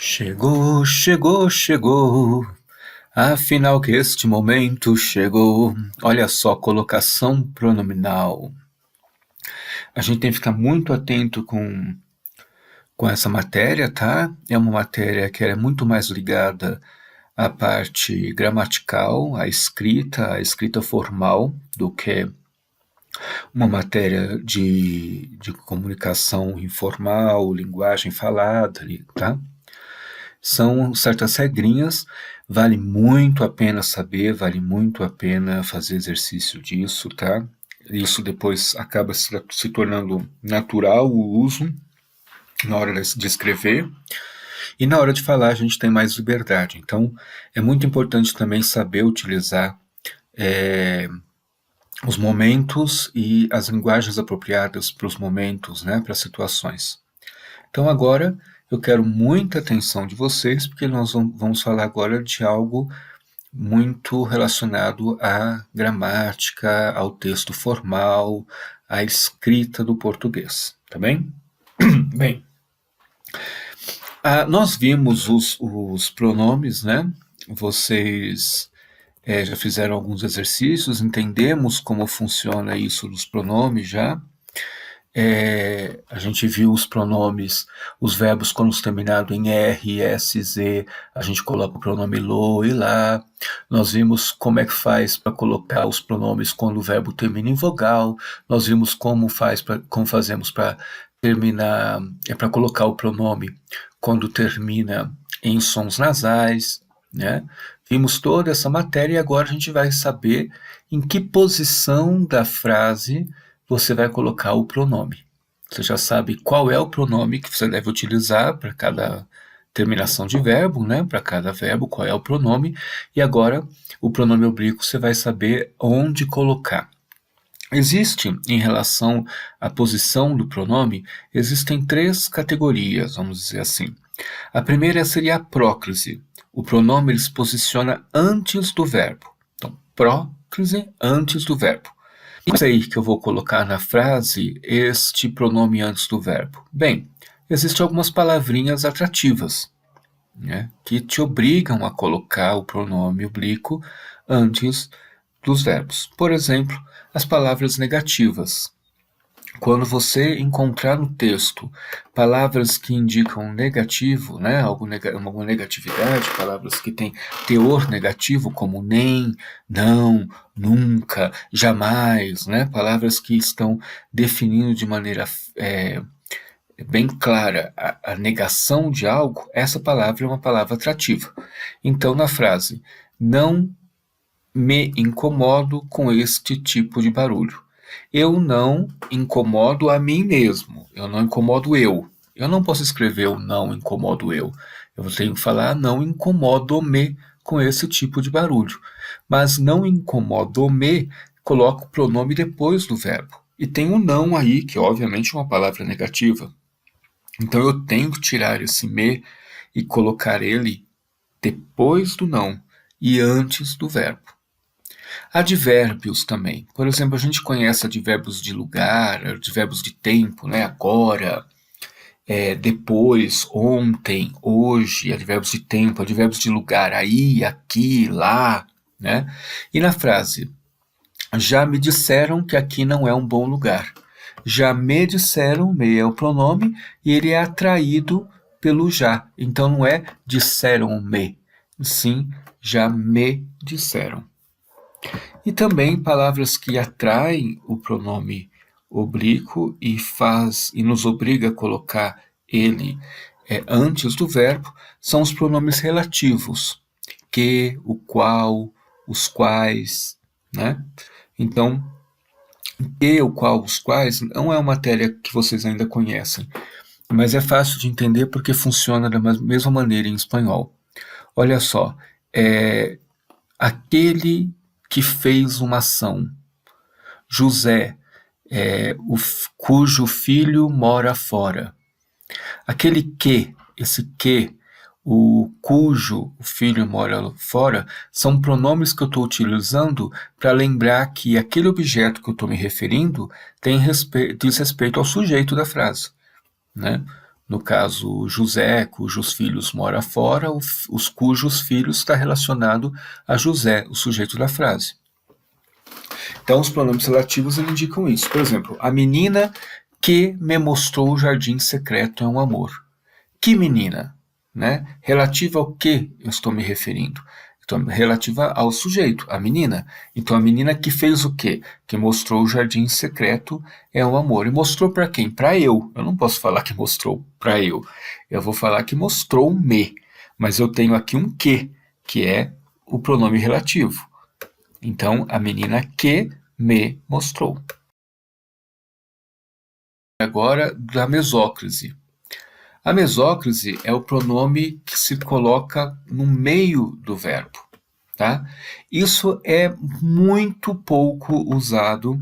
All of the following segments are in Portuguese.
Chegou, chegou, chegou. Afinal que este momento chegou. Olha só, colocação pronominal. A gente tem que ficar muito atento com essa matéria, tá? É uma matéria que é muito mais ligada à parte gramatical, à escrita formal, do que uma matéria de comunicação informal, linguagem falada, tá? São certas regrinhas, vale muito a pena saber, vale muito a pena fazer exercício disso, tá? Isso depois acaba se tornando natural o uso na hora de escrever, e na hora de falar a gente tem mais liberdade. Então, é muito importante também saber utilizar os momentos e as linguagens apropriadas para os momentos, né, para as situações. Então agora eu quero muita atenção de vocês, porque nós vamos falar agora de algo muito relacionado à gramática, ao texto formal, à escrita do português, tá bem? Bem, nós vimos os pronomes, né? Vocês já fizeram alguns exercícios, entendemos como funciona isso dos pronomes já. A gente viu os pronomes, os verbos quando terminado em R, S, Z, a gente coloca o pronome lo e lá. Nós vimos como é que faz para colocar os pronomes quando o verbo termina em vogal. Nós vimos como fazemos para terminar, para colocar o pronome quando termina em sons nasais, né? Vimos toda essa matéria e agora a gente vai saber em que posição da frase você vai colocar o pronome. Você já sabe qual é o pronome que você deve utilizar para cada terminação de verbo, né? Para cada verbo, qual é o pronome. E agora, o pronome oblíquo, você vai saber onde colocar. Existe, em relação à posição do pronome, existem 3 categorias, vamos dizer assim. A primeira seria a próclise. O pronome ele se posiciona antes do verbo. Então, próclise antes do verbo. E sei que eu vou colocar na frase este pronome antes do verbo. Bem, existem algumas palavrinhas atrativas, né, que te obrigam a colocar o pronome oblíquo antes dos verbos. Por exemplo, as palavras negativas. Quando você encontrar no texto palavras que indicam negativo, né, alguma negatividade, palavras que têm teor negativo, como nem, não, nunca, jamais, né, palavras que estão definindo de maneira bem clara a negação de algo, essa palavra é uma palavra atrativa. Então, na frase, não me incomodo com este tipo de barulho. Eu não incomodo a mim mesmo, eu não incomodo eu. Eu não posso escrever eu não incomodo eu. Eu tenho que falar não incomodo-me com esse tipo de barulho. Mas não incomodo-me, coloco o pronome depois do verbo. E tem o não aí, que obviamente é uma palavra negativa. Então eu tenho que tirar esse me e colocar ele depois do não e antes do verbo. Advérbios também. Por exemplo, a gente conhece advérbios de lugar, advérbios de tempo, né? Agora, depois, ontem, hoje, advérbios de tempo, advérbios de lugar, aí, aqui, lá, né? E na frase, já me disseram que aqui não é um bom lugar. Já me disseram, me é o pronome, e ele é atraído pelo já. Então não é disseram-me, sim, já me disseram. E também palavras que atraem o pronome oblíquo e nos obriga a colocar ele antes do verbo, são os pronomes relativos, que, o qual, os quais, né? Então, que, o qual, os quais não é uma matéria que vocês ainda conhecem, mas é fácil de entender porque funciona da mesma maneira em espanhol. Olha só, aquele que fez uma ação. José, cujo filho mora fora. Aquele que, esse que, o cujo o filho mora fora, são pronomes que eu estou utilizando para lembrar que aquele objeto que eu estou me referindo diz respeito ao sujeito da frase, né? No caso, José, cujos filhos mora fora, os cujos filhos está relacionado a José, o sujeito da frase. Então, os pronomes relativos indicam isso. Por exemplo, a menina que me mostrou o jardim secreto é um amor. Que menina? Né? Relativa ao que eu estou me referindo? Então, relativa ao sujeito, a menina. Então, a menina que fez o quê? Que mostrou o jardim secreto é um amor. E mostrou para quem? Para eu. Eu não posso falar que mostrou para eu. Eu vou falar que mostrou-me. Mas eu tenho aqui um que é o pronome relativo. Então, a menina que me mostrou. Agora, da mesóclise. A mesóclise é o pronome que se coloca no meio do verbo. Tá? Isso é muito pouco usado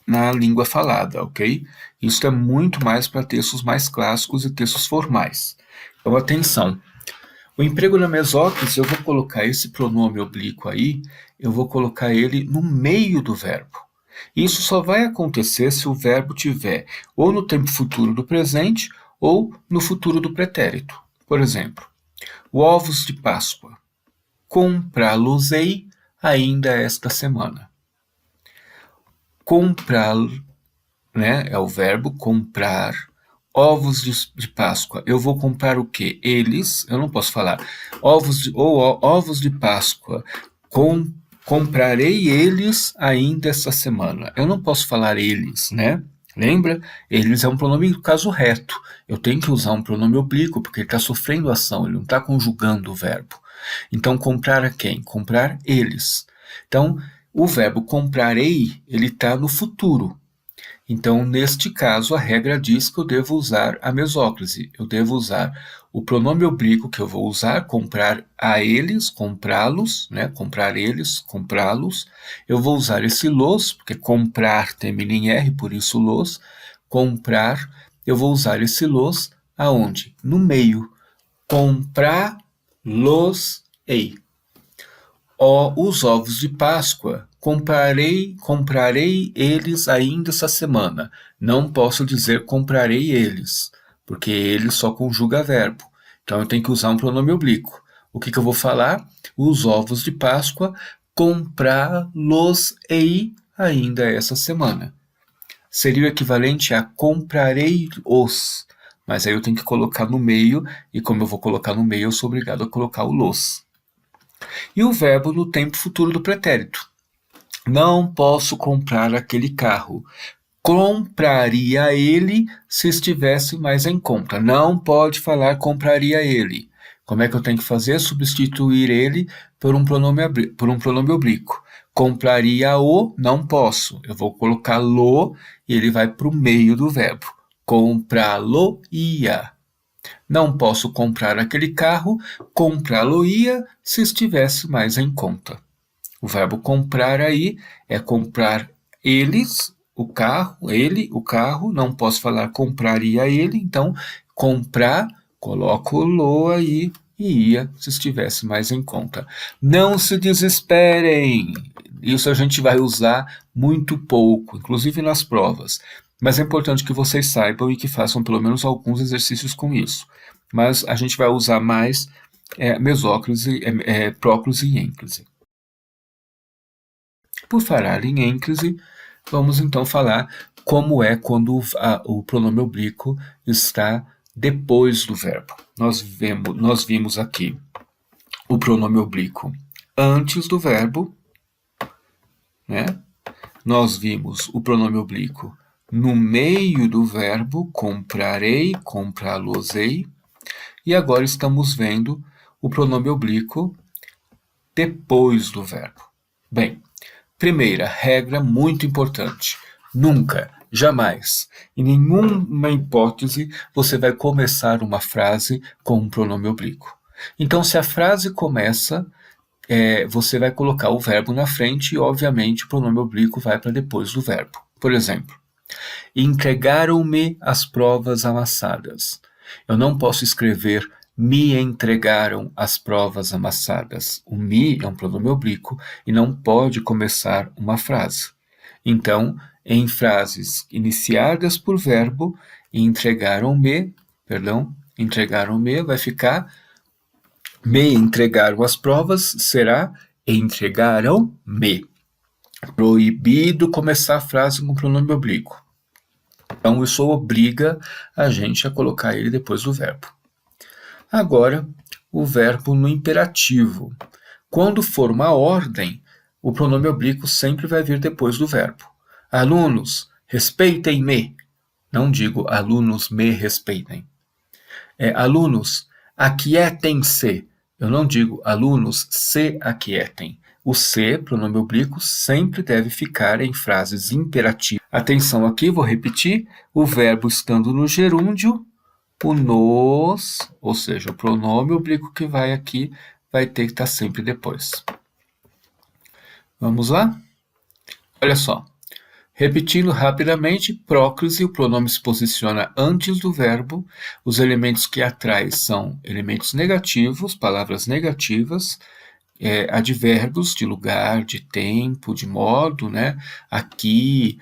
na língua falada, ok? Isso é muito mais para textos mais clássicos e textos formais. Então, atenção. O emprego da mesóclise, eu vou colocar esse pronome oblíquo aí, eu vou colocar ele no meio do verbo. Isso só vai acontecer se o verbo tiver ou no tempo futuro do presente ou no futuro do pretérito. Por exemplo, ovos de Páscoa. Comprá-los-ei ainda esta semana. Comprar, né, é o verbo comprar. Ovos de Páscoa. Eu vou comprar o quê? Eles, eu não posso falar ovos de Páscoa. Comprarei eles ainda essa semana. Eu não posso falar eles, né? Lembra? Eles é um pronome do caso reto. Eu tenho que usar um pronome oblíquo, porque ele está sofrendo ação, ele não está conjugando o verbo. Então, comprar a quem? Comprar eles. Então, o verbo comprarei, ele está no futuro. Então, neste caso, a regra diz que eu devo usar a mesóclise. Eu devo usar o pronome oblíquo que eu vou usar, comprar a eles, comprá-los, né? Comprar eles, comprá-los. Eu vou usar esse los, porque comprar termina em R, por isso los. Comprar, eu vou usar esse los aonde? No meio. Comprá-los-ei. Os ovos de Páscoa, comprarei eles ainda essa semana. Não posso dizer comprarei eles, porque ele só conjuga verbo. Então eu tenho que usar um pronome oblíquo. O que eu vou falar? Os ovos de Páscoa, comprá-los-ei ainda essa semana. Seria o equivalente a comprarei os, mas aí eu tenho que colocar no meio, e como eu vou colocar no meio, eu sou obrigado a colocar o los. E o verbo no tempo futuro do pretérito. Não posso comprar aquele carro. Compraria ele se estivesse mais em conta. Não pode falar compraria ele. Como é que eu tenho que fazer? Substituir ele por um pronome oblíquo. Compraria-o, não posso. Eu vou colocar lo e ele vai para o meio do verbo. Comprá-lo-ia. Não posso comprar aquele carro, comprá-lo-ia se estivesse mais em conta. O verbo comprar aí é comprar eles, o carro, não posso falar compraria ele, então comprar, coloco lo aí e ia se estivesse mais em conta. Não se desesperem, isso a gente vai usar muito pouco, inclusive nas provas. Mas é importante que vocês saibam e que façam pelo menos alguns exercícios com isso. Mas a gente vai usar mais mesóclise, próclise e ênclise. Por falar em ênclise, vamos então falar como é quando o pronome oblíquo está depois do verbo. Nós vimos aqui o pronome oblíquo antes do verbo, né? Nós vimos o pronome oblíquo no meio do verbo, comprarei, comprá-los-ei, e agora estamos vendo o pronome oblíquo depois do verbo. Bem, primeira regra muito importante: nunca, jamais, em nenhuma hipótese, você vai começar uma frase com um pronome oblíquo. Então, se a frase começa, você vai colocar o verbo na frente e, obviamente, o pronome oblíquo vai para depois do verbo. Por exemplo, entregaram-me as provas amassadas. Eu não posso escrever me entregaram as provas amassadas. O me é um pronome oblíquo e não pode começar uma frase. Então, em frases iniciadas por verbo, entregaram-me, perdão, entregaram-me, vai ficar me entregaram as provas, será entregaram-me. Proibido começar a frase com pronome oblíquo. Então, isso obriga a gente a colocar ele depois do verbo. Agora, o verbo no imperativo. Quando for uma ordem, o pronome oblíquo sempre vai vir depois do verbo. Alunos, respeitem-me. Não digo alunos me respeitem. Alunos, aquietem-se. Eu não digo alunos se aquietem. O se, pronome oblíquo, sempre deve ficar em frases imperativas. Atenção aqui, vou repetir. O verbo estando no gerúndio, o nos, ou seja, o pronome oblíquo que vai aqui, vai ter que estar sempre depois. Vamos lá? Olha só. Repetindo rapidamente, próclise, o pronome se posiciona antes do verbo. Os elementos que atrai são elementos negativos, palavras negativas, advérbios de lugar, de tempo, de modo, né? Aqui,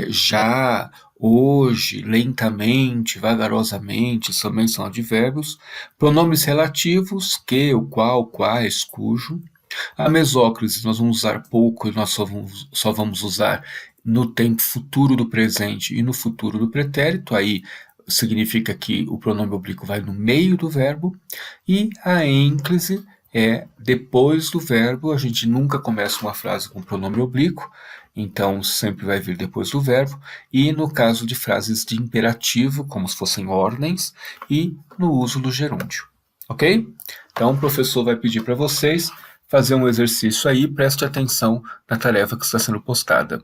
já, hoje, lentamente, vagarosamente, também são advérbios. Pronomes relativos, que, o qual, quais, cujo. A mesóclise nós vamos usar pouco e nós só vamos usar no tempo futuro do presente e no futuro do pretérito, aí significa que o pronome oblíquo vai no meio do verbo, e a ênclise é depois do verbo. A gente nunca começa uma frase com pronome oblíquo, então sempre vai vir depois do verbo, e no caso de frases de imperativo, como se fossem ordens, e no uso do gerúndio, ok? Então o professor vai pedir para vocês fazer um exercício aí, preste atenção na tarefa que está sendo postada.